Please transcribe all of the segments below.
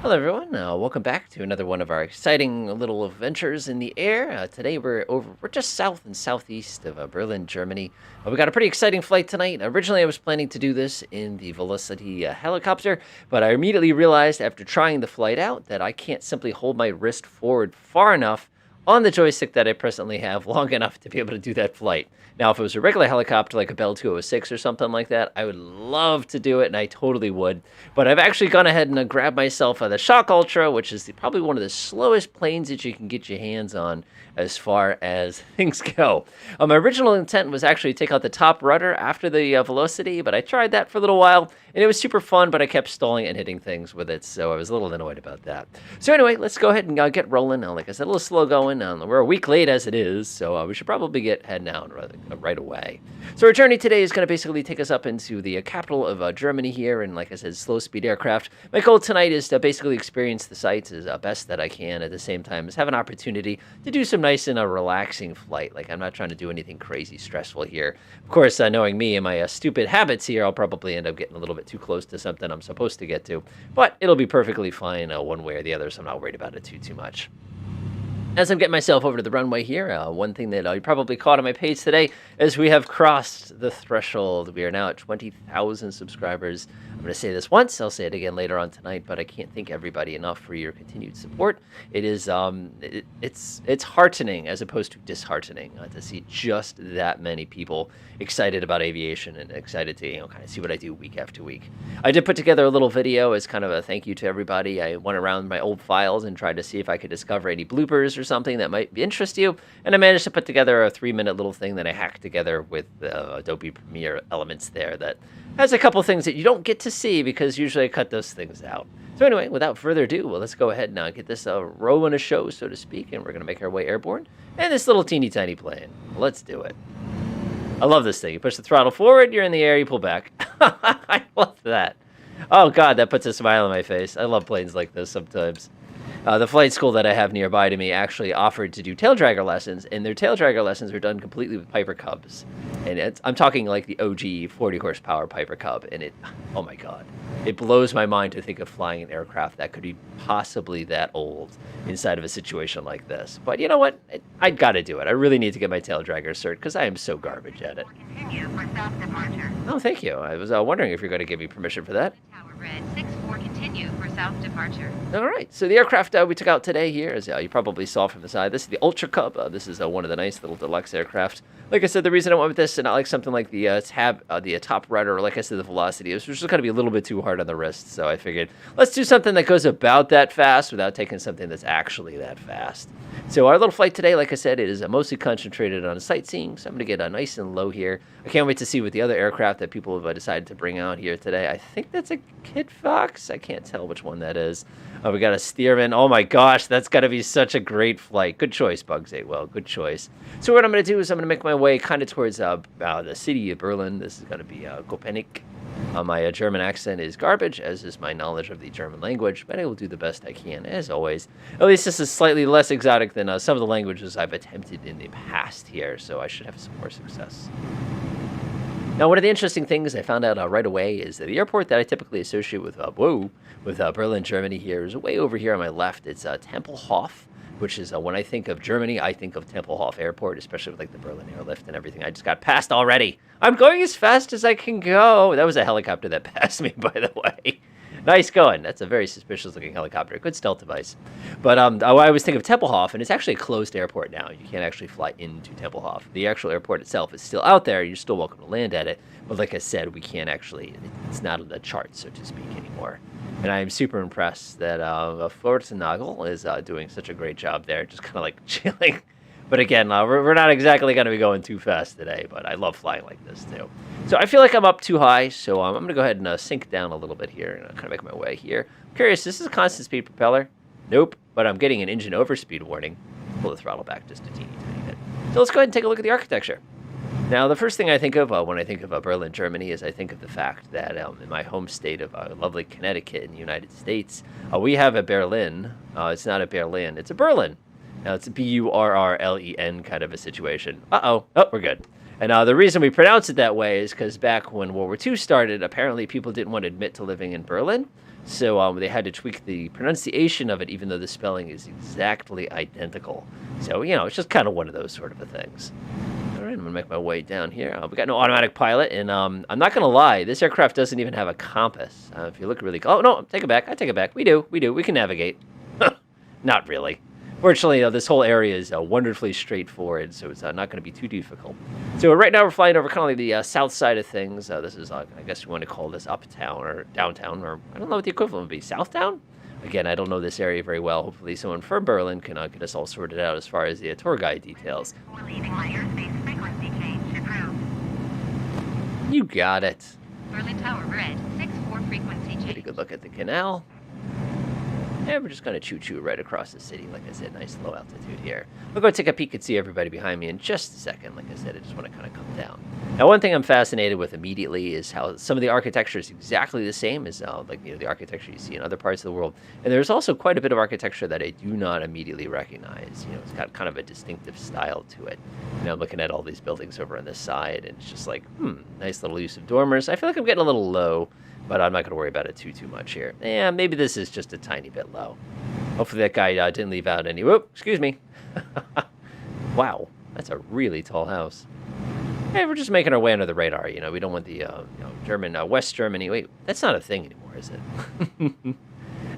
Hello, everyone. Welcome back to another one of our exciting little adventures in the air. Today we're just south and southeast of Berlin, Germany. We got a pretty exciting flight tonight. Originally, I was planning to do this in the Velocity helicopter, but I immediately realized after trying the flight out that I can't simply hold my wrist forward far enough on the joystick that I presently have long enough to be able to do that flight. Now, if it was a regular helicopter like a Bell 206 or something like that, I would love to do it, and I totally would. But I've actually gone ahead and grabbed myself the Shock Ultra, which is probably one of the slowest planes that you can get your hands on as far as things go. My original intent was actually to take out the top rudder after the Velocity, but I tried that for a little while, and it was super fun, but I kept stalling and hitting things with it, so I was a little annoyed about that. So anyway, let's go ahead and get rolling. Like I said, a little slow going. We're a week late as it is, so we should probably get heading out right away. So our journey today is going to basically take us up into the capital of Germany here, and like I said, slow-speed aircraft. My goal tonight is to basically experience the sights as best that I can, at the same time as have an opportunity to do some nice and relaxing flight. Like, I'm not trying to do anything crazy stressful here. Of course, knowing me and my stupid habits here, I'll probably end up getting a little bit too close to something I'm supposed to get to, but it'll be perfectly fine one way or the other, so I'm not worried about it too much. As I'm getting myself over to the runway here, one thing that you probably caught on my page today is we have crossed the threshold. We are now at 20,000 subscribers. I'm going to say this once, I'll say it again later on tonight, but I can't thank everybody enough for your continued support. It is, it's heartening as opposed to disheartening to see just that many people excited about aviation and excited to, kind of see what I do week after week. I did put together a little video as kind of a thank you to everybody. I went around my old files and tried to see if I could discover any bloopers or something that might interest you, and I managed to put together a 3-minute little thing that I hacked together with Adobe Premiere Elements there that has a couple things that you don't get to see because usually I cut those things out. So anyway, without further ado, well, let's go ahead now and get this rolling a show, so to speak, and we're going to make our way airborne in this little teeny tiny plane. Let's do it. I love this thing. You push the throttle forward, you're in the air, you pull back. I love that. Oh, God, that puts a smile on my face. I love planes like this sometimes. The flight school that I have nearby to me actually offered to do tail dragger lessons, and their tail dragger lessons are done completely with Piper Cubs. And I'm talking like the OG 40 horsepower Piper Cub, and oh my God, it blows my mind to think of flying an aircraft that could be possibly that old inside of a situation like this. But you know what? I got to do it. I really need to get my tail dragger cert because I am so garbage at it. Oh, thank you. I was wondering if you're going to give me permission for that. Red 64, continue for south departure. All right, so the aircraft we took out today here, as you probably saw from the side, this is the Ultra Cub. This is one of the nice little deluxe aircraft. Like I said, the reason I went with this and not like something like the top rudder, or like I said, the Velocity, it was just going to be a little bit too hard on the wrist. So I figured, let's do something that goes about that fast without taking something that's actually that fast. So our little flight today, like I said, it is mostly concentrated on sightseeing. So I'm going to get nice and low here. I can't wait to see what the other aircraft that people have decided to bring out here today. I think that's a Kit Fox. I can't tell which one that is. We got a Stearman. Oh my gosh, that's got to be such a great flight. Good choice, Bugs 8. Well, good choice. So what I'm going to do is I'm going to make my way kind of towards the city of Berlin. This is going to be Köpenick. My German accent is garbage, as is my knowledge of the German language, but I will do the best I can, as always. At least this is slightly less exotic than some of the languages I've attempted in the past here, so I should have some more success. Now, one of the interesting things I found out right away is that the airport that I typically associate with Berlin, Germany here is way over here on my left. It's Tempelhof, which is when I think of Germany, I think of Tempelhof Airport, especially with like the Berlin airlift and everything. I just got passed already. I'm going as fast as I can go. That was a helicopter that passed me, by the way. Nice going. That's a very suspicious-looking helicopter. Good stealth device. But I always think of Tempelhof, and it's actually a closed airport now. You can't actually fly into Tempelhof. The actual airport itself is still out there. You're still welcome to land at it. But like I said, we can't actually, it's not on the chart, so to speak, anymore. And I am super impressed that Fortenagel is doing such a great job there, just kind of like chilling. But again, we're not exactly going to be going too fast today, but I love flying like this too. So I feel like I'm up too high, so I'm going to go ahead and sink down a little bit here and kind of make my way here. I'm curious, this is a constant speed propeller? Nope, but I'm getting an engine overspeed warning. Pull the throttle back just a teeny tiny bit. So let's go ahead and take a look at the architecture. Now, the first thing I think of when I think of Berlin, Germany, is I think of the fact that in my home state of lovely Connecticut in the United States, we have a Berlin. It's not a Berlin, it's a Berlin. Now, it's a Burrlen kind of a situation. Uh-oh. Oh, we're good. And the reason we pronounce it that way is because back when World War II started, apparently people didn't want to admit to living in Berlin. So they had to tweak the pronunciation of it, even though the spelling is exactly identical. So, it's just kind of one of those sort of things. All right, I'm going to make my way down here. We got no automatic pilot, and I'm not going to lie. This aircraft doesn't even have a compass. If you look really... Oh, no, take it back. I take it back. We do. We can navigate. Not really. Fortunately, this whole area is wonderfully straightforward, so it's not going to be too difficult. So right now we're flying over kind of like the south side of things. This is, I guess you want to call this uptown or downtown, or I don't know what the equivalent would be. Southtown? Again, I don't know this area very well. Hopefully someone from Berlin can get us all sorted out as far as the tour guide details. We're leaving my airspace frequency change approved. You got it. Berlin Tower Red, 64 frequency change. Take a good look at the canal. And we're just going to choo-choo right across the city. Like I said, nice low altitude here. We'll go take a peek and see everybody behind me in just a second. Like I said, I just want to kind of come down. Now, one thing I'm fascinated with immediately is how some of the architecture is exactly the same as the architecture you see in other parts of the world. And there's also quite a bit of architecture that I do not immediately recognize. It's got kind of a distinctive style to it. I'm looking at all these buildings over on this side, and it's just like, nice little use of dormers. I feel like I'm getting a little low, but I'm not going to worry about it too much here. Yeah, maybe this is just a tiny bit low. Hopefully that guy didn't leave out any... Whoop, excuse me. Wow, that's a really tall house. Hey, we're just making our way under the radar. We don't want the German, West Germany. Wait, that's not a thing anymore, is it?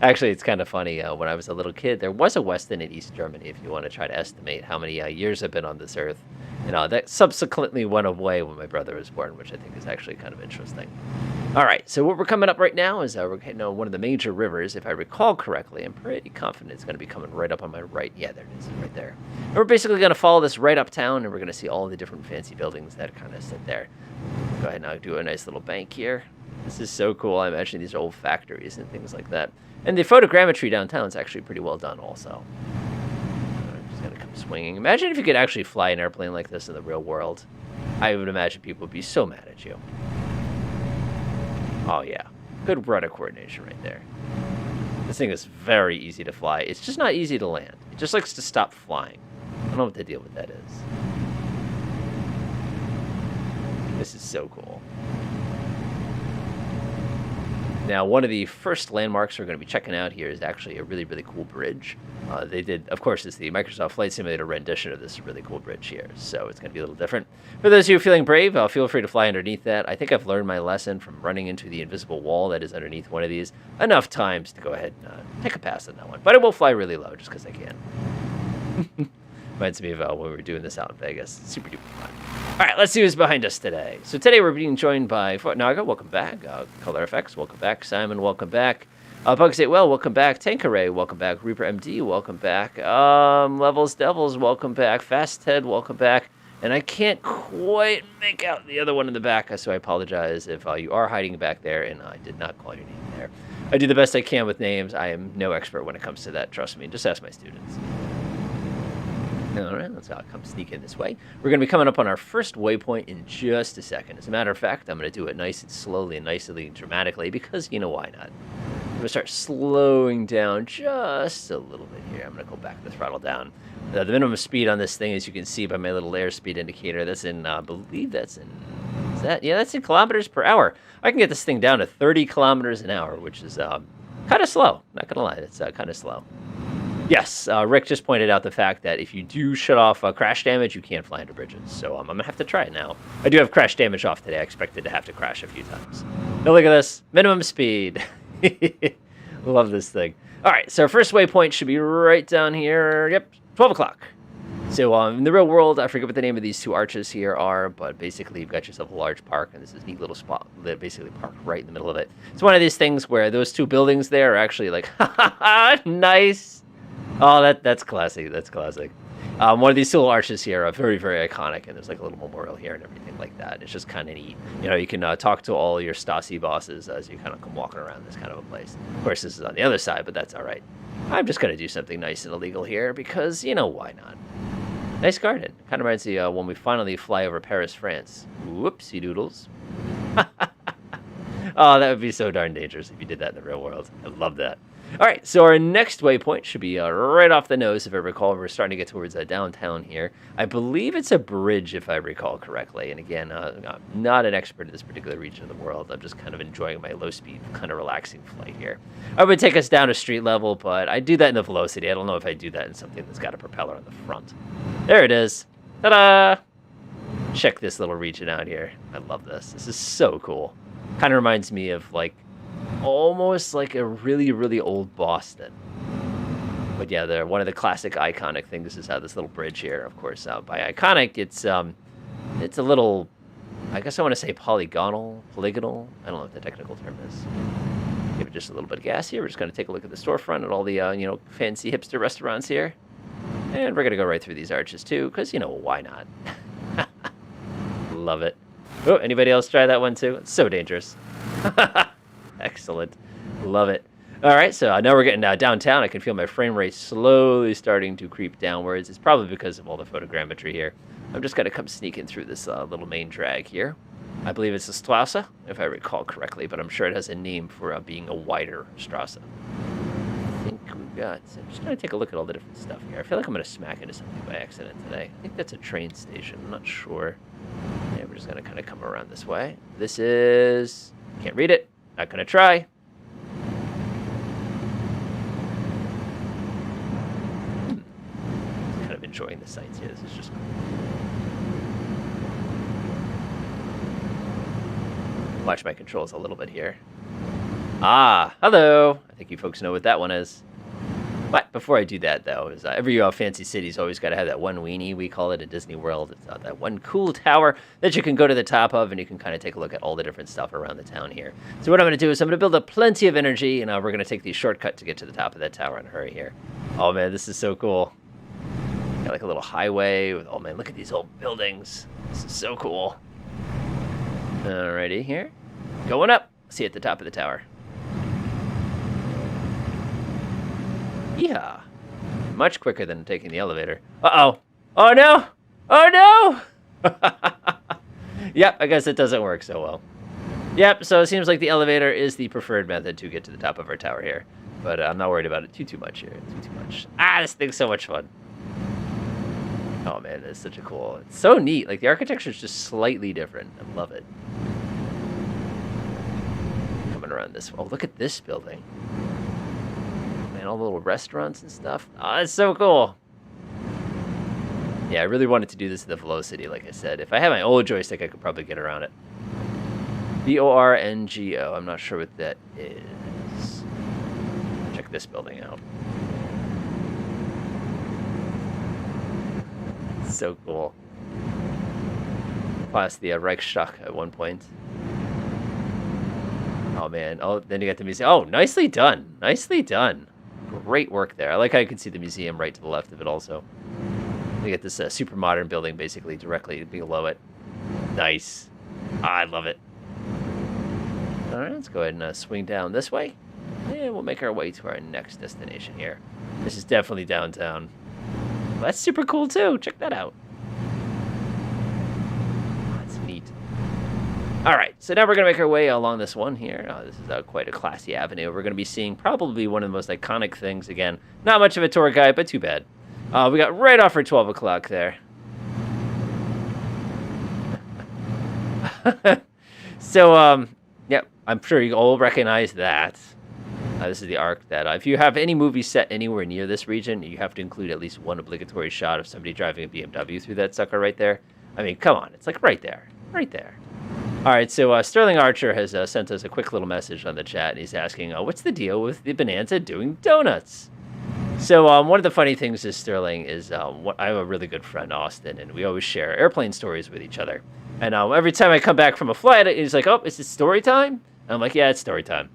Actually, it's kind of funny. When I was a little kid, there was a West and an East Germany, if you want to try to estimate how many years I've been on this earth. That subsequently went away when my brother was born, which I think is actually kind of interesting. All right, so what we're coming up right now is we're getting one of the major rivers, if I recall correctly. I'm pretty confident it's going to be coming right up on my right. Yeah, there it is, right there. And we're basically going to follow this right uptown, and we're going to see all the different fancy buildings that kind of sit there. Go ahead and do a nice little bank here. This is so cool. I imagine these are old factories and things like that. And the photogrammetry downtown is actually pretty well done also. I'm just going to come swinging. Imagine if you could actually fly an airplane like this in the real world. I would imagine people would be so mad at you. Oh, yeah. Good rudder coordination right there. This thing is very easy to fly. It's just not easy to land. It just likes to stop flying. I don't know what the deal with that is. This is so cool. Now, one of the first landmarks we're going to be checking out here is actually a really, really cool bridge. They did, of course, it's the Microsoft Flight Simulator rendition of this really cool bridge here, so it's going to be a little different. For those of you feeling brave, feel free to fly underneath that. I think I've learned my lesson from running into the invisible wall that is underneath one of these enough times to go ahead and take a pass on that one. But I will fly really low just because I can. Reminds me of when we were doing this out in Vegas. Super duper fun. All right, let's see who's behind us today. So today we're being joined by Fort Naga, welcome back. Color FX, welcome back. Simon, welcome back. Bugs 8 Well, welcome back. Tankeray, welcome back. Reaper MD, welcome back. Levels Devils, welcome back. Fast Ted, welcome back. And I can't quite make out the other one in the back, so I apologize if you are hiding back there and I did not call your name there. I do the best I can with names. I am no expert when it comes to that, trust me. Just ask my students. All right, let's come sneak in this way. We're going to be coming up on our first waypoint in just a second. As a matter of fact, I'm going to do it nice and slowly and nicely and dramatically because, why not? I'm going to start slowing down just a little bit here. I'm going to go back the throttle down. The minimum speed on this thing, as you can see by my little airspeed indicator, that's in, I believe that's in, that's in kilometers per hour. I can get this thing down to 30 kilometers an hour, which is kind of slow. Not going to lie, it's kind of slow. Yes, Rick just pointed out the fact that if you do shut off crash damage, you can't fly under bridges. So I'm going to have to try it now. I do have crash damage off today. I expected to have to crash a few times. Now look at this. Minimum speed. Love this thing. All right, so our first waypoint should be right down here. Yep, 12 o'clock. So in the real world, I forget what the name of these two arches here are, but basically you've got yourself a large park, and this is a neat little spot that basically parked right in the middle of it. It's one of these things where those two buildings there are actually like, ha ha ha, nice. Oh, that's classic. That's classic. One of these little arches here are very, very iconic, and there's like a little memorial here and everything like that. It's just kind of neat. You can talk to all your Stasi bosses as you kind of come walking around this kind of a place. Of course, this is on the other side, but that's all right. I'm just going to do something nice and illegal here because, why not? Nice garden. Kind of reminds me when we finally fly over Paris, France. Whoopsie doodles. Oh, that would be so darn dangerous if you did that in the real world. I love that. All right, so our next waypoint should be right off the nose, if I recall. We're starting to get towards downtown here. I believe it's a bridge, if I recall correctly. And again, I'm not an expert in this particular region of the world. I'm just kind of enjoying my low-speed, kind of relaxing flight here. I would take us down to street level, but I do that in the Velocity. I don't know if I do that in something that's got a propeller on the front. There it is. Ta-da! Check this little region out here. I love this. This is so cool. Kind of reminds me of, like, almost like a really, really old Boston. But yeah, one of the classic iconic things is how this little bridge here, of course, by iconic, it's a little, I guess I want to say polygonal. I don't know what the technical term is. Give it just a little bit of gas here. We're just going to take a look at the storefront and all the, fancy hipster restaurants here. And we're going to go right through these arches too, because, why not? Love it. Oh, anybody else try that one too? It's so dangerous. Excellent. Love it. All right, so now we're getting downtown. I can feel my frame rate slowly starting to creep downwards. It's probably because of all the photogrammetry here. I'm just going to come sneaking through this little main drag here. I believe it's a Strasse, if I recall correctly, but I'm sure it has a name for being a wider Strasse. I think we've got... I'm just trying to take a look at all the different stuff here. I feel like I'm going to smack into something by accident today. I think that's a train station. I'm not sure. Yeah, we're just going to kind of come around this way. This is... Can't read it. Not going to try. Kind of enjoying the sights here. This is just cool. Watch my controls a little bit here. Ah, hello. I think you folks know what that one is. But before I do that, though, is every fancy city's always got to have that one weenie, we call it, at Disney World. It's that one cool tower that you can go to the top of, and you can kind of take a look at all the different stuff around the town here. So what I'm going to do is I'm going to build up plenty of energy, and we're going to take the shortcut to get to the top of that tower in a hurry here. Oh, man, this is so cool. Got like a little highway with, oh, man, look at these old buildings. This is so cool. Alrighty, here. Going up. See you at the top of the tower. Yeah. Much quicker than taking the elevator. Uh-oh. Oh, no. Oh, no. Yep, I guess it doesn't work so well. Yep, so it seems like the elevator is the preferred method to get to the top of our tower here. But I'm not worried about it too much here. Too much. Ah, this thing's so much fun. Oh, man, it's such a cool... It's so neat. Like, the architecture is just slightly different. I love it. Coming around this... Oh, look at this building. All the little restaurants and stuff. Oh, that's so cool. Yeah, I really wanted to do this in the Velocity, like I said. If I had my old joystick, I could probably get around it. BORNGO. I'm not sure what that is. Check this building out. So cool. Past the Reichstag at one point. Oh, man. Oh, then you got the museum. Oh, nicely done. Nicely done. Great work there. I like how you can see the museum right to the left of it also. You get this super modern building basically directly below it. Nice. I love it. All right, let's go ahead and swing down this way. And we'll make our way to our next destination here. This is definitely downtown. Well, that's super cool too. Check that out. That's neat. All right, so now we're going to make our way along this one here. This is quite a classy avenue. We're going to be seeing probably one of the most iconic things. Again, not much of a tour guide, but too bad. We got right off for 12 o'clock there. So, yep, I'm sure you all recognize that. This is the arc that if you have any movie set anywhere near this region, you have to include at least one obligatory shot of somebody driving a BMW through that sucker right there. I mean, come on. It's like right there. Right there. All right, so Sterling Archer has sent us a quick little message on the chat, and he's asking, what's the deal with the Bonanza doing donuts? So one of the funny things is Sterling is I have a really good friend, Austin, and we always share airplane stories with each other. And every time I come back from a flight, he's like, oh, is it story time? And I'm like, yeah, it's story time.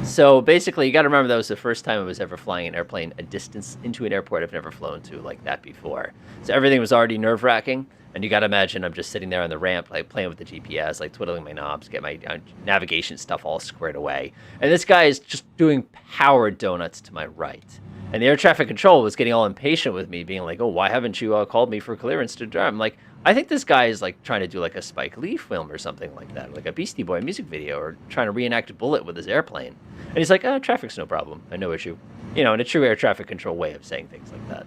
So basically, you got to remember that was the first time I was ever flying an airplane a distance into an airport I've never flown to like that before. So everything was already nerve-wracking. And you got to imagine I'm just sitting there on the ramp, like playing with the GPS, like twiddling my knobs, get my navigation stuff all squared away. And this guy is just doing power donuts to my right. And the air traffic control was getting all impatient with me, being like, oh, why haven't you called me for clearance to drive? I'm like, I think this guy is like trying to do like a Spike Lee film or something like that, like a Beastie Boy music video, or trying to reenact Bullet with his airplane. And he's like, traffic's no problem, no issue. In a true air traffic control way of saying things like that.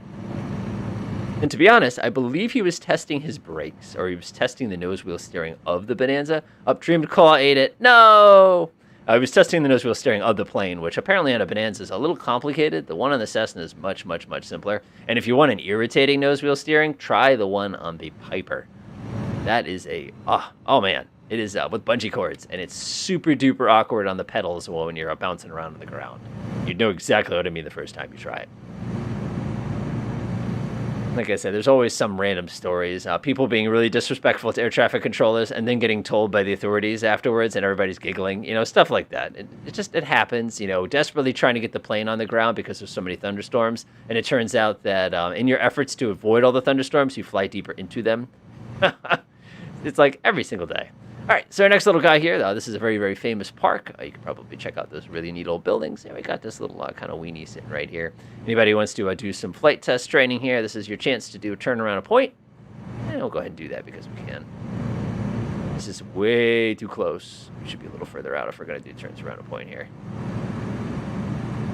And to be honest, I believe he was testing his brakes, or he was testing the nose wheel steering of the Bonanza. Dreamed Claw ate it. No! He was testing the nose wheel steering of the plane, which apparently on a Bonanza is a little complicated. The one on the Cessna is much, much, much simpler. And if you want an irritating nose wheel steering, try the one on the Piper. That is oh man. It is with bungee cords, and it's super duper awkward on the pedals when you're bouncing around on the ground. You'd know exactly what I mean the first time you try it. Like I said, there's always some random stories. People being really disrespectful to air traffic controllers and then getting told by the authorities afterwards, and everybody's giggling. Stuff like that. It happens. Desperately trying to get the plane on the ground because there's so many thunderstorms, and it turns out that in your efforts to avoid all the thunderstorms, you fly deeper into them. It's like every single day. All right, so our next little guy here, this is a very, very famous park. You can probably check out those really neat old buildings. We got this little kind of weenie sitting right here. Anybody who wants to do some flight test training here, this is your chance to do a turn around a point. And we'll go ahead and do that because we can. This is way too close. We should be a little further out if we're going to do turns around a point here.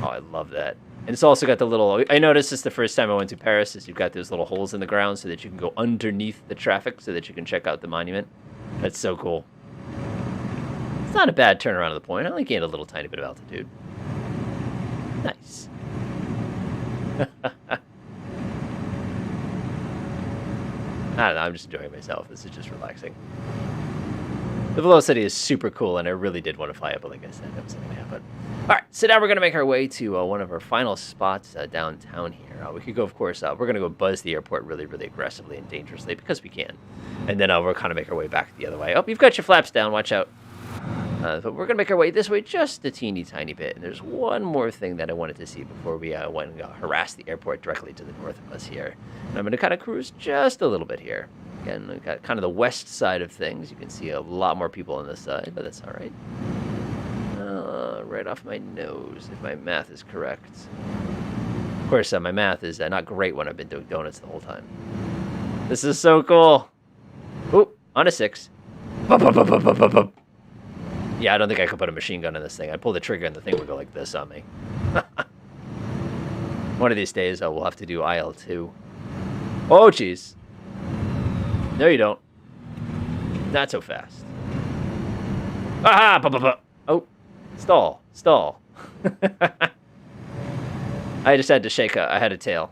Oh, I love that. And it's also got the little, I noticed this the first time I went to Paris, is you've got those little holes in the ground so that you can go underneath the traffic so that you can check out the monument. That's so cool. It's not a bad turnaround of the point. I only gained a little tiny bit of altitude. Nice. I don't know. I'm just enjoying myself. This is just relaxing. The velocity is super cool, and I really did want to fly up, but like I said, that wasn't going to happen. All right, so now we're going to make our way to one of our final spots downtown here. We could go, of course, we're going to go buzz the airport really, really aggressively and dangerously because we can. And then we'll kind of make our way back the other way. Oh, you've got your flaps down. Watch out. But we're going to make our way this way just a teeny tiny bit. And there's one more thing that I wanted to see before we went and harass the airport directly to the north of us here. And I'm going to kind of cruise just a little bit here. Again, we've got kind of the west side of things. You can see a lot more people on this side, but that's all right. Right off my nose, if my math is correct. Of course, my math is not great when I've been doing donuts the whole time. This is so cool. Ooh, on a 6. Yeah, I don't think I could put a machine gun in this thing. I'd pull the trigger and the thing would go like this on me. One of these days, we'll have to do IL-2. Oh, jeez. No, you don't. Not so fast. Aha! Oh, stall. I just had to shake I had a tail.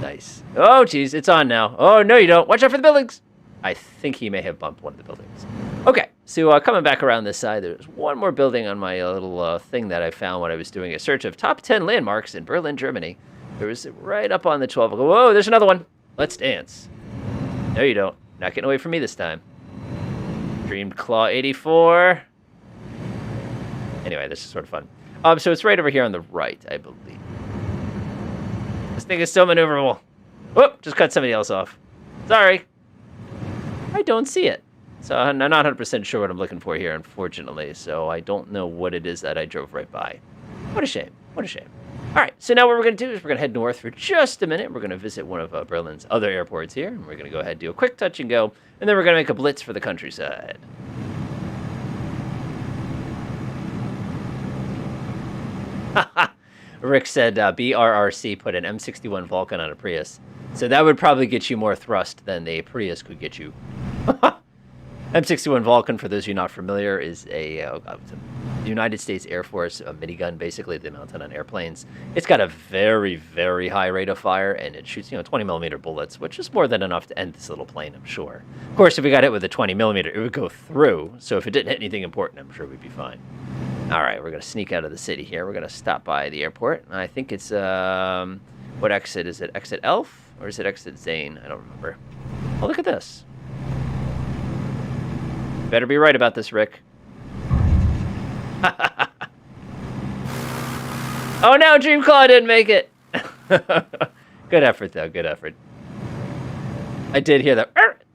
Nice. Oh, jeez, it's on now. Oh, no, you don't. Watch out for the buildings. I think he may have bumped one of the buildings. Okay, so coming back around this side, there's one more building on my little thing that I found when I was doing a search of top 10 landmarks in Berlin, Germany. There was right up on the 12. I go, whoa, there's another one. Let's dance. No, you don't. Not getting away from me this time. Dreamed Claw 84. Anyway, this is sort of fun. So it's right over here on the right, I believe. This thing is so maneuverable. Whoop, just cut somebody else off. Sorry. I don't see it. So I'm not 100% sure what I'm looking for here, unfortunately. So I don't know what it is that I drove right by. What a shame. What a shame. All right, so now what we're going to do is we're going to head north for just a minute. We're going to visit one of Berlin's other airports here. And we're going to go ahead and do a quick touch and go. And then we're going to make a blitz for the countryside. Rick said BRRC put an M61 Vulcan on a Prius. So that would probably get you more thrust than the Prius could get you. M61 Vulcan, for those of you not familiar, is a United States Air Force minigun, basically. They mount it on airplanes. It's got a very, very high rate of fire, and it shoots 20mm bullets, which is more than enough to end this little plane, I'm sure. Of course, if we got hit with a 20mm, it would go through. So if it didn't hit anything important, I'm sure we'd be fine. All right, we're going to sneak out of the city here. We're going to stop by the airport. I think it's, what exit is it? Exit Elf? Or is it exit Zane? I don't remember. Oh, look at this. Better be right about this, Rick. Oh no, Dreamclaw didn't make it. Good effort, though. Good effort. I did hear the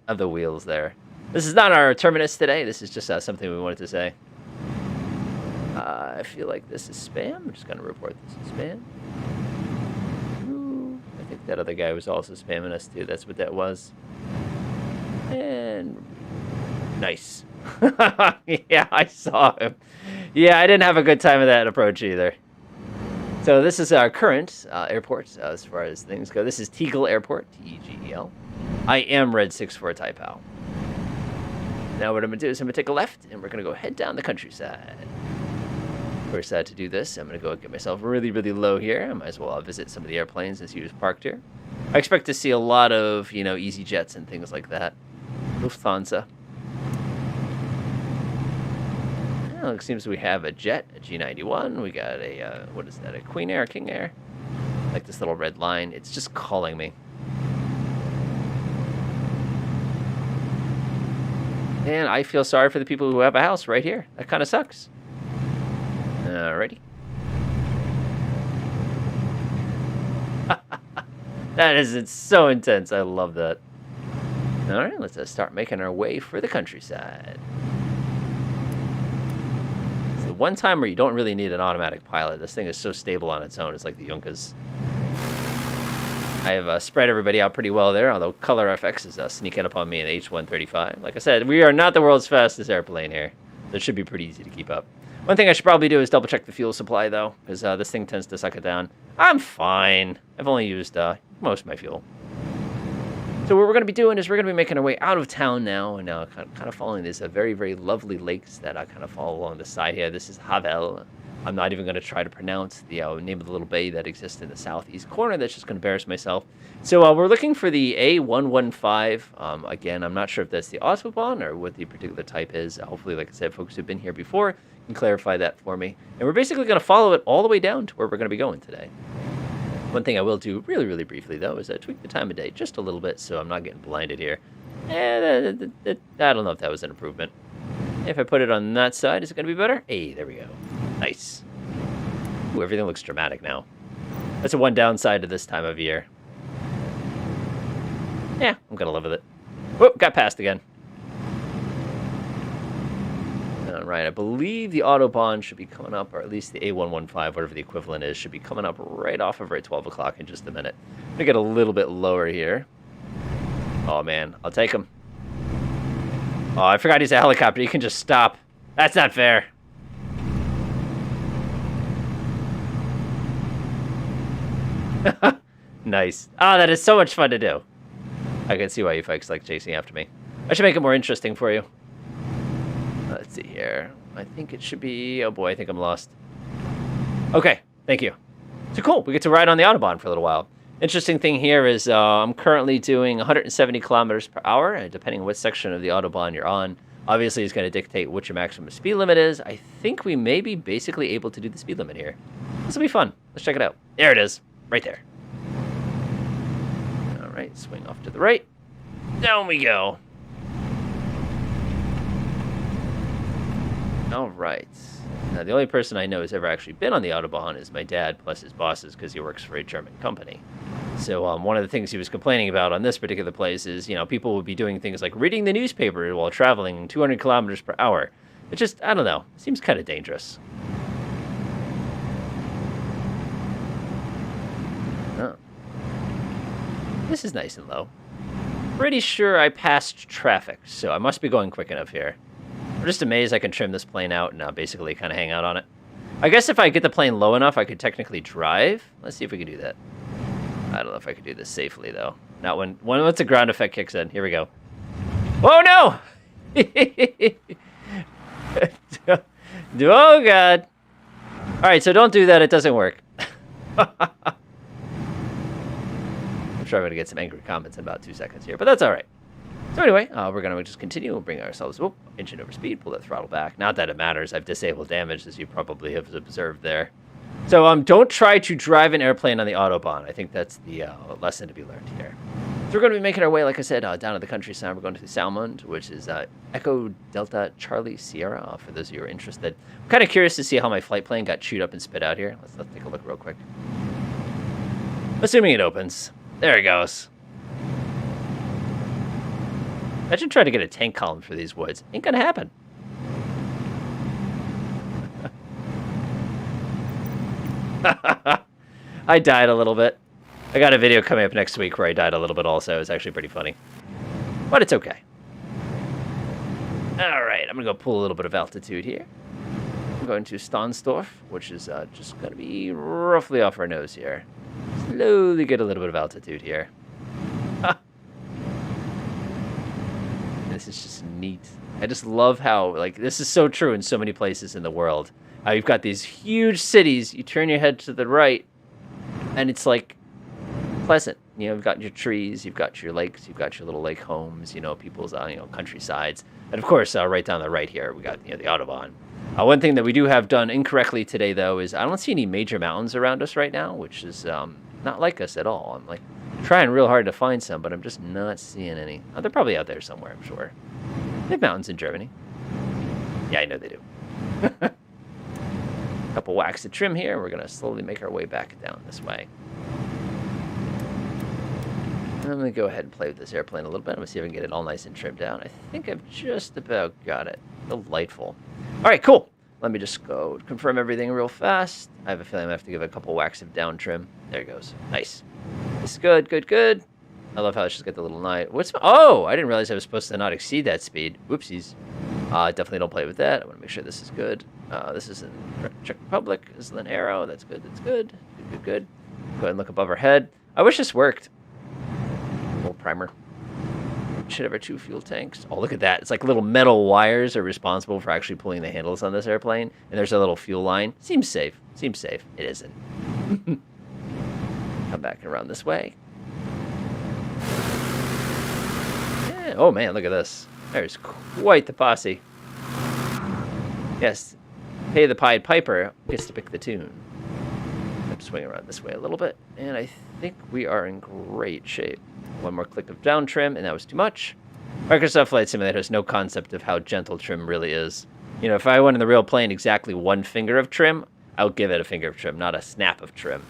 of the wheels there. This is not our terminus today. This is just something we wanted to say. I feel like this is spam. I'm just going to report this as spam. Ooh, I think think that other guy was also spamming us too. That's what that was. And nice. Yeah, I saw him. Yeah, I didn't have a good time with that approach either. So this is our current airport as far as things go. This is Tegel Airport, Tegel. I am Red 64 Taipao. Now what I'm going to do is I'm going to take a left, and we're going to go head down the countryside. Of course, to do this, I'm going to go get myself really, really low here. I might as well visit some of the airplanes as he was parked here. I expect to see a lot of, easy jets and things like that. Lufthansa. Well, it seems we have a jet, a G91. We got a, what is that, a Queen Air, King Air? Like this little red line. It's just calling me. And I feel sorry for the people who have a house right here. That kind of sucks. Alrighty. It's so intense. I love that. Alright, let's start making our way for the countryside. It's the one time where you don't really need an automatic pilot. This thing is so stable on its own. It's like the Yunkas. I have spread everybody out pretty well there, although Color FX is sneaking up on me in H135. Like I said, we are not the world's fastest airplane here. So it should be pretty easy to keep up. One thing I should probably do is double check the fuel supply, though, because this thing tends to suck it down. I'm fine. I've only used most of my fuel. So what we're going to be doing is we're going to be making our way out of town now, and kind of following these very, very lovely lakes that kind of fall along the side here. This is Havel. I'm not even going to try to pronounce the name of the little bay that exists in the southeast corner. That's just going to embarrass myself. So we're looking for the A115. Again, I'm not sure if that's the Autobahn or what the particular type is. Hopefully, like I said, folks who've been here before can clarify that for me. And we're basically going to follow it all the way down to where we're going to be going today. One thing I will do really, really briefly, though, is tweak the time of day just a little bit so I'm not getting blinded here. And I don't know if that was an improvement. If I put it on that side, is it going to be better? Hey, there we go. Nice. Ooh, everything looks dramatic now. That's the one downside to this time of year. Yeah, I'm going to live with it. Whoop, got passed again. All right, I believe the Autobahn should be coming up, or at least the A115, whatever the equivalent is, should be coming up right off of right 12 o'clock in just a minute. I'm going to get a little bit lower here. Oh, man, I'll take him. Oh, I forgot he's a helicopter. He can just stop. That's not fair. Nice. Ah, that is so much fun to do. I can see why you folks like chasing after me. I should make it more interesting for you. Let's see here. I think it should be... Oh boy, I think I'm lost. Okay, thank you. So cool, we get to ride on the Autobahn for a little while. Interesting thing here is I'm currently doing 170 kilometers per hour, and depending on what section of the Autobahn you're on, obviously it's going to dictate what your maximum speed limit is. I think we may be basically able to do the speed limit here. This will be fun. Let's check it out. There it is. Right there. All right, swing off to the right. Down we go. All right. Now, the only person I know who's ever actually been on the Autobahn is my dad, plus his bosses, because he works for a German company. So one of the things he was complaining about on this particular place is, people would be doing things like reading the newspaper while traveling 200 kilometers per hour. It just, I don't know, seems kind of dangerous. Oh. This is nice and low. Pretty sure I passed traffic, so I must be going quick enough here. I'm just amazed I can trim this plane out and basically kind of hang out on it. I guess if I get the plane low enough, I could technically drive. Let's see if we can do that. I don't know if I could do this safely, though. Not once the ground effect kicks in. Here we go. Oh, no! Oh, God. All right, so don't do that. It doesn't work. I'm sure I'm going to get some angry comments in about 2 seconds here, but that's all right. So anyway, we're going to just continue. We'll bring ourselves, engine over speed, pull that throttle back. Not that it matters. I've disabled damage, as you probably have observed there. So don't try to drive an airplane on the Autobahn. I think that's the lesson to be learned here. So we're going to be making our way, like I said, down to the countryside. We're going to Salmond, which is Echo Delta Charlie Sierra, for those of you who are interested. I'm kind of curious to see how my flight plane got chewed up and spit out here. Let's take a look real quick. Assuming it opens. There it goes. Imagine trying to get a tank column for these woods. Ain't gonna happen. I died a little bit. I got a video coming up next week where I died a little bit also. It's actually pretty funny. But it's okay. All right, I'm going to go pull a little bit of altitude here. I'm going to Stonsdorf, which is just going to be roughly off our nose here. Slowly get a little bit of altitude here. This is just neat. I just love how, like, this is so true in so many places in the world. You've got these huge cities, you turn your head to the right, and it's, like, pleasant. You know, you've got your trees, you've got your lakes, you've got your little lake homes, you know, people's, countrysides. And, of course, right down the right here, we got, the Autobahn. One thing that we do have done incorrectly today, though, is I don't see any major mountains around us right now, which is not like us at all. I'm, like, trying real hard to find some, but I'm just not seeing any. Oh, they're probably out there somewhere, I'm sure. They have mountains in Germany. Yeah, I know they do. Couple whacks of trim here. We're going to slowly make our way back down this way. I'm going to go ahead and play with this airplane a little bit. I'm going to see if I can get it all nice and trimmed down. I think I've just about got it. Delightful. All right, cool. Let me just go confirm everything real fast. I have a feeling I have to give it a couple whacks of down trim. There it goes. Nice. This is good, good, good. I love how it's just got the little night. Oh, I didn't realize I was supposed to not exceed that speed. Whoopsies. Definitely don't play with that. I want to make sure this is good. This is in Czech Republic. This is an arrow. That's good. That's good. Good, good, good. Go ahead and look above our head. I wish this worked. Little primer. Should have our 2 fuel tanks. Oh, look at that. It's like little metal wires are responsible for actually pulling the handles on this airplane. And there's a little fuel line. Seems safe. Seems safe. It isn't. Come back and around this way. Yeah. Oh, man, look at this. There's quite the posse. Yes, Pay the Pied Piper gets to pick the tune. I'm swinging around this way a little bit, and I think we are in great shape. One more click of down trim, and that was too much. Microsoft Flight Simulator has no concept of how gentle trim really is. You know, if I went in the real plane exactly 1 finger of trim, I would give it a finger of trim, not a snap of trim.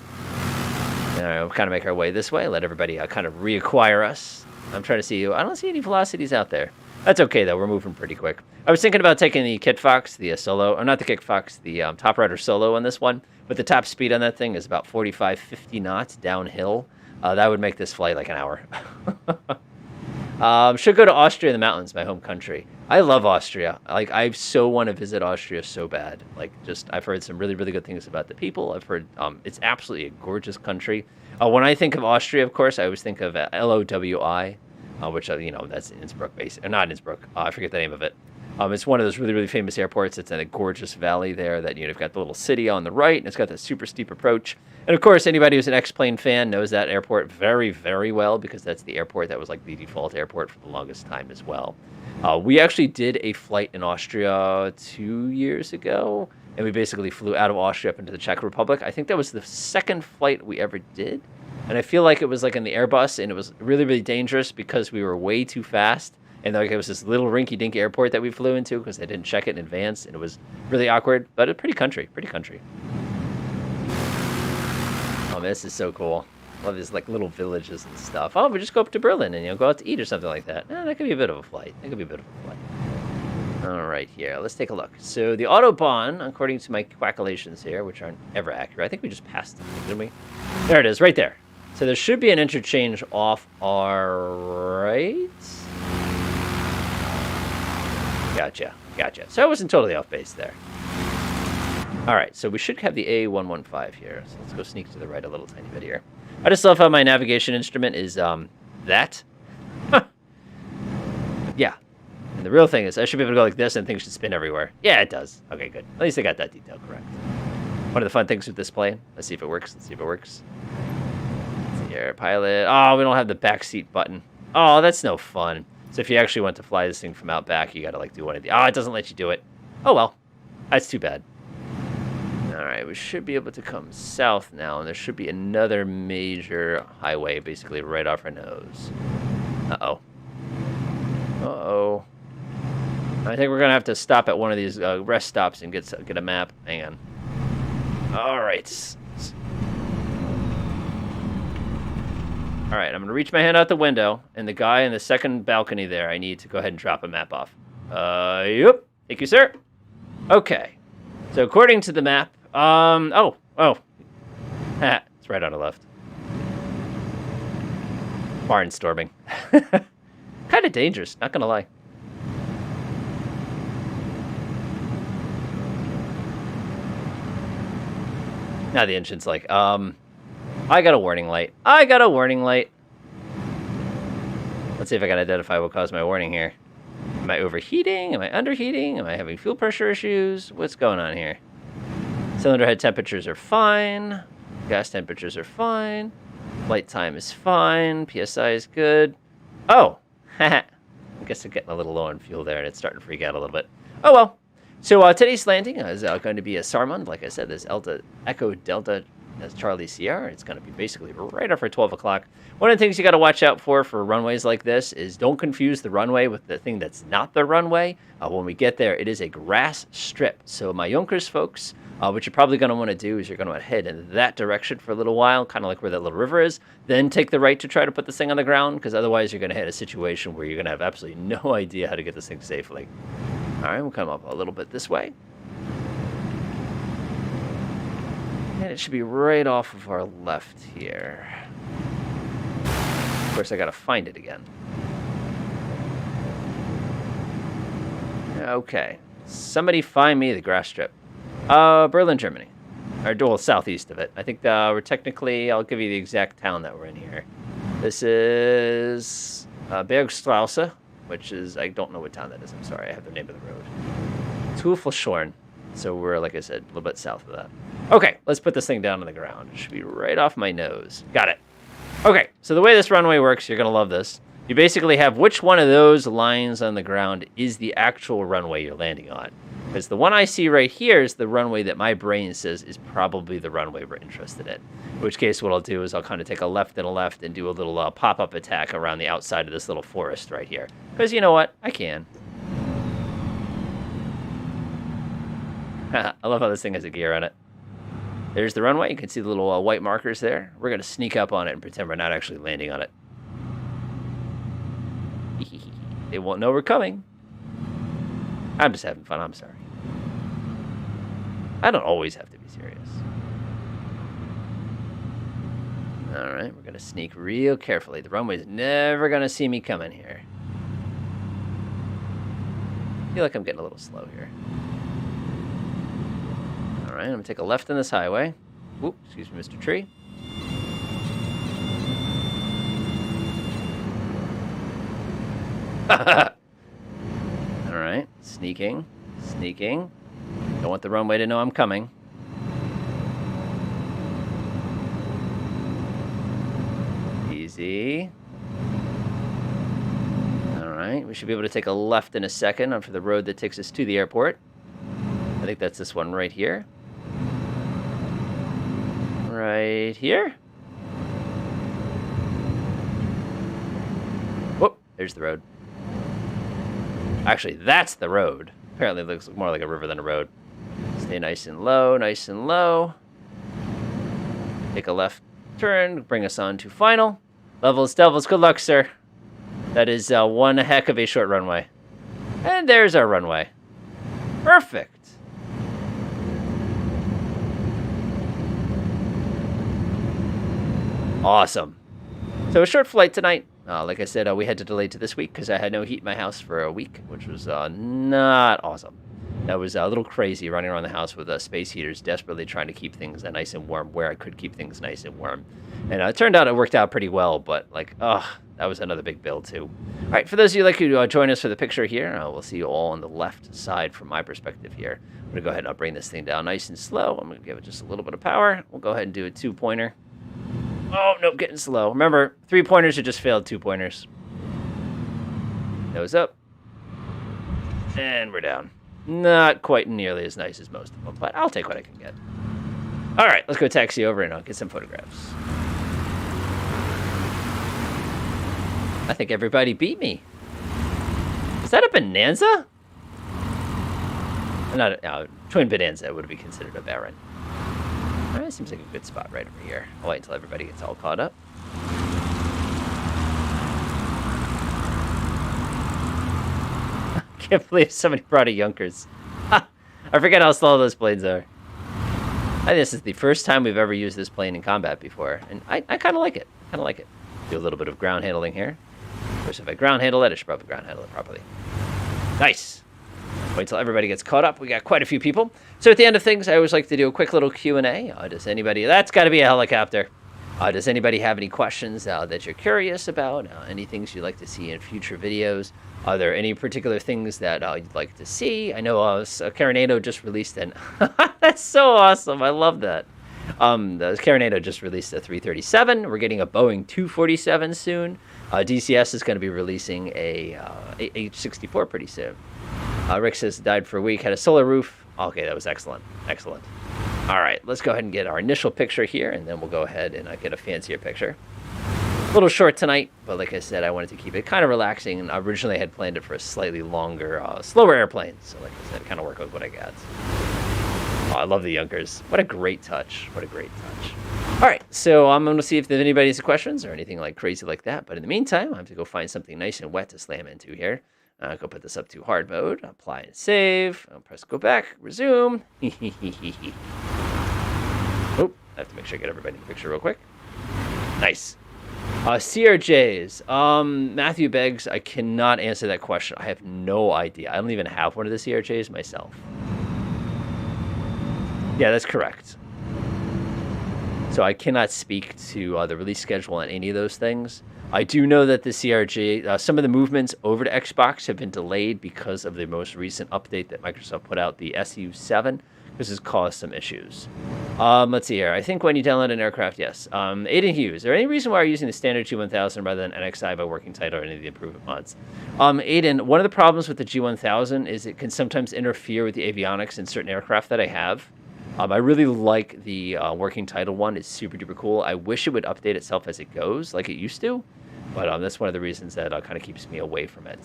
We'll kind of make our way this way, let everybody kind of reacquire us. I'm trying to see you. I don't see any velocities out there. That's okay, though. We're moving pretty quick. I was thinking about taking the Kit Fox, the Solo, or not the Kit Fox, the Top Rider Solo on this one, but the top speed on that thing is about 45, 50 knots downhill. That would make this flight like an hour. Should go to Austria in the mountains, my home country. I love Austria. Like, I so want to visit Austria so bad. Like, just, I've heard some really, really good things about the people. I've heard it's absolutely a gorgeous country. When I think of Austria, of course, I always think of LOWI, which, that's Innsbruck base. Or not Innsbruck. I forget the name of it. It's one of those really, really famous airports. It's in a gorgeous valley there that, you've got the little city on the right, and it's got that super steep approach. And, of course, anybody who's an X-Plane fan knows that airport very, very well because that's the airport that was, like, the default airport for the longest time as well. We actually did a flight in Austria 2 years ago, and we basically flew out of Austria up into the Czech Republic. I think that was the second flight we ever did, and I feel like it was, like, in the Airbus, and it was really, really dangerous because we were way too fast. And like it was this little rinky-dink airport that we flew into because they didn't check it in advance, and it was really awkward, but a pretty country. Oh, man, this is so cool. Love these like little villages and stuff. Oh, we just go up to Berlin and go out to eat or something like that. That could be a bit of a flight. All right, here, let's take a look. So the Autobahn, according to my calculations here, which aren't ever accurate, I think we just passed them, didn't we? There it is, right there. So there should be an interchange off our right. Gotcha. So I wasn't totally off base there. All right, so we should have the A115 here. So let's go sneak to the right a little tiny bit here. I just love how my navigation instrument is that. Yeah. And the real thing is I should be able to go like this and things should spin everywhere. Yeah, it does. Okay, good. At least I got that detail correct. One of the fun things with this plane. Let's see if it works. Let's see here, pilot. Oh, we don't have the backseat button. Oh, that's no fun. So if you actually want to fly this thing from out back, you got to like do one of the... Oh, it doesn't let you do it. Oh, well. That's too bad. All right, we should be able to come south now, and there should be another major highway basically right off our nose. Uh-oh. I think we're going to have to stop at one of these rest stops and get a map. Hang on. All right. All right, I'm going to reach my hand out the window, and the guy in the second balcony there, I need to go ahead and drop a map off. Yep. Thank you, sir. Okay. So according to the map, it's right on the left. Barnstorming. Kind of dangerous, not gonna lie. Now the engine's like, I got a warning light. I got a warning light. Let's see if I can identify what caused my warning here. Am I overheating? Am I underheating? Am I having fuel pressure issues? What's going on here? Cylinder head temperatures are fine. Gas temperatures are fine. Flight time is fine. PSI is good. Oh! I guess I'm getting a little low on fuel there, and it's starting to freak out a little bit. Oh, well. So today's landing is going to be a Sarmond. Like I said, this Echo Delta as Charlie Sierra. It's going to be basically right after 12 o'clock. One of the things you got to watch out for runways like this is don't confuse the runway with the thing that's not the runway. When we get there, it is a grass strip. So my Yonkers folks, what you're probably going to want to do is you're going to head in that direction for a little while, kind of like where that little river is. Then take the right to try to put this thing on the ground, because otherwise you're going to hit a situation where you're going to have absolutely no idea how to get this thing safely. All right, we'll come up a little bit this way. And it should be right off of our left here. Of course, I got to find it again. Okay. Somebody find me the grass strip. Berlin, Germany. Or, well, southeast of it. I think we're technically, I'll give you the exact town that we're in here. This is Bergstrasse, which is, I don't know what town that is. I'm sorry, I have the name of the road. Teufelsschorn. So we're, like I said, a little bit south of that. Okay, let's put this thing down on the ground. It should be right off my nose. Got it. Okay, so the way this runway works, you're going to love this. You basically have which one of those lines on the ground is the actual runway you're landing on. Because the one I see right here is the runway that my brain says is probably the runway we're interested in. In which case, what I'll do is I'll kind of take a left and a left and do a little pop-up attack around the outside of this little forest right here. Because you know what? I can. I love how this thing has a gear on it. There's the runway. You can see the little white markers there. We're going to sneak up on it and pretend we're not actually landing on it. They won't know we're coming. I'm just having fun. I'm sorry. I don't always have to be serious. All right, we're going to sneak real carefully. The runway's never going to see me coming here. I feel like I'm getting a little slow here. All right, I'm going to take a left on this highway. Oop, excuse me, Mr. Tree. All right, sneaking. Don't want the runway to know I'm coming. Easy. All right, we should be able to take a left in a second onto the road that takes us to the airport. I think that's this one right here. Right here. Whoop, there's the road. Actually, that's the road. Apparently it looks more like a river than a road. Stay nice and low, nice and low. Take a left turn, bring us on to final. Levels, devils, good luck, sir. That is one heck of a short runway. And there's our runway. Perfect. Awesome. So a short flight tonight. Like I said, we had to delay to this week because I had no heat in my house for a week, which was not awesome. That was a little crazy running around the house with space heaters, desperately trying to keep things nice and warm where I could keep things nice and warm. And it turned out it worked out pretty well, but that was another big build too. All right, for those of you who like to join us for the picture here, we'll see you all on the left side from my perspective here. I'm going to go ahead and I'll bring this thing down nice and slow. I'm going to give it just a little bit of power. We'll go ahead and do a 2-pointer. Oh, nope, getting slow. Remember, 3-pointers are just failed 2-pointers. Nose up. And we're down. Not quite nearly as nice as most of them, but I'll take what I can get. All right, let's go taxi over and I'll get some photographs. I think everybody beat me. Is that a Bonanza? Not a twin Bonanza would be considered a Baron. All right, seems like a good spot right over here. I'll wait until everybody gets all caught up. I can't believe somebody brought a Yonkers. I forget how slow those planes are. I think this is the first time we've ever used this plane in combat before, and I kind of like it. Do a little bit of ground handling here. Of course, if I ground handle it, I should probably ground handle it properly. Nice. Wait till everybody gets caught up. We got quite a few people. So at the end of things, I always like to do a quick little Q&A. Does anybody... That's got to be a helicopter. Does anybody have any questions that you're curious about? Any things you'd like to see in future videos? Are there any particular things that you'd like to see? I know Carinado just released an... That's so awesome. I love that. Carinado just released a 337. We're getting a Boeing 247 soon. DCS is going to be releasing a H-64 pretty soon. Rick says died for a week, had a solar roof. Okay, that was excellent. Excellent. All right, let's go ahead and get our initial picture here, and then we'll go ahead and get a fancier picture. A little short tonight, but like I said, I wanted to keep it kind of relaxing, and originally I had planned it for a slightly longer, slower airplane. So like I said, kind of work with what I got. Oh, I love the Junkers. What a great touch. What a great touch. All right, so I'm going to see if there's anybody has questions or anything like crazy like that. But in the meantime, I have to go find something nice and wet to slam into here. Go put this up to hard mode. Apply and save. I'll press go back. Resume. Oh, I have to make sure I get everybody in the picture real quick. Nice. CRJs. Matthew Beggs, I cannot answer that question. I have no idea. I don't even have one of the CRJs myself. Yeah, that's correct. So I cannot speak to the release schedule on any of those things. I do know that the CRJ, some of the movements over to Xbox have been delayed because of the most recent update that Microsoft put out, the SU7. This has caused some issues. Let's see here. I think when you download an aircraft, yes. Aiden Hughes, is there any reason why you're using the standard G1000 rather than NXI by working title or any of the improvement mods? Aiden, one of the problems with the G1000 is it can sometimes interfere with the avionics in certain aircraft that I have. I really like the working title one. It's super duper cool. I wish it would update itself as it goes, like it used to. But that's one of the reasons that kind of keeps me away from it.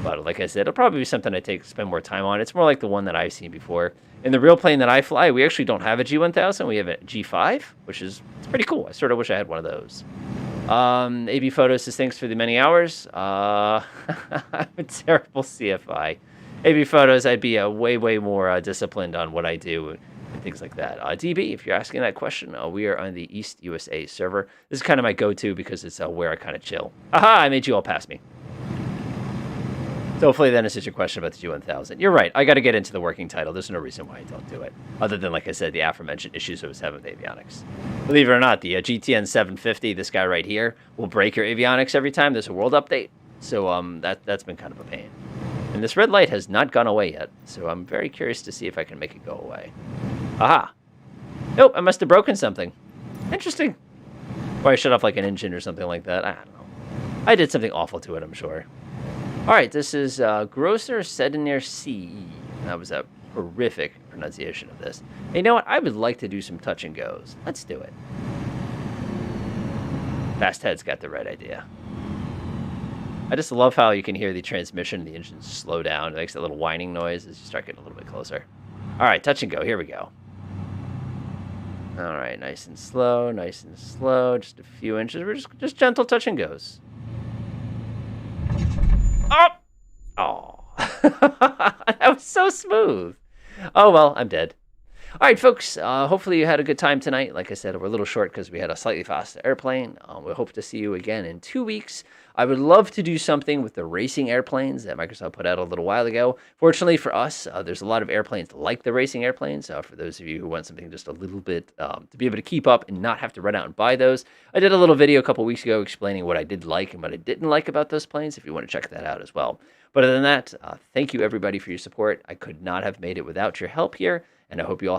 But like I said, it'll probably be something I spend more time on. It's more like the one that I've seen before. In the real plane that I fly, we actually don't have a G1000. We have a G5, which is it's pretty cool. I sort of wish I had one of those. AB Photos says, thanks for the many hours. I'm a terrible CFI. AB Photos, I'd be way, way more disciplined on what I do and things like that. DB, if you're asking that question, we are on the East USA server. This is kind of my go-to because it's where I kind of chill. Aha, I made you all pass me. So hopefully that answers your question about the G1000. You're right. I got to get into the working title. There's no reason why I don't do it. Other than, like I said, the aforementioned issues I was having with avionics. Believe it or not, the GTN 750, this guy right here, will break your avionics every time there's a world update. So that's been kind of a pain. And this red light has not gone away yet. So I'm very curious to see if I can make it go away. Aha. Nope, I must have broken something. Interesting. Or I shut off like an engine or something like that. I don't know. I did something awful to it, I'm sure. All right, this is Grosser Sediner C. That was a horrific pronunciation of this. Hey, you know what? I would like to do some touch and goes. Let's do it. Fast Head's got the right idea. I just love how you can hear the transmission and the engine slow down. It makes that little whining noise as you start getting a little bit closer. All right, touch and go. Here we go. All right, nice and slow, nice and slow. Just a few inches. We're just gentle touch and goes. Oh, that was so smooth. Oh, well, I'm dead. All right, folks, hopefully you had a good time tonight. Like I said, we're a little short because we had a slightly faster airplane. We hope to see you again in 2 weeks. I would love to do something with the racing airplanes that Microsoft put out a little while ago. Fortunately for us, there's a lot of airplanes like the racing airplanes. For those of you who want something just a little bit to be able to keep up and not have to run out and buy those, I did a little video a couple weeks ago explaining what I did like and what I didn't like about those planes, if you want to check that out as well. But other than that, thank you everybody for your support. I could not have made it without your help here, and I hope you all have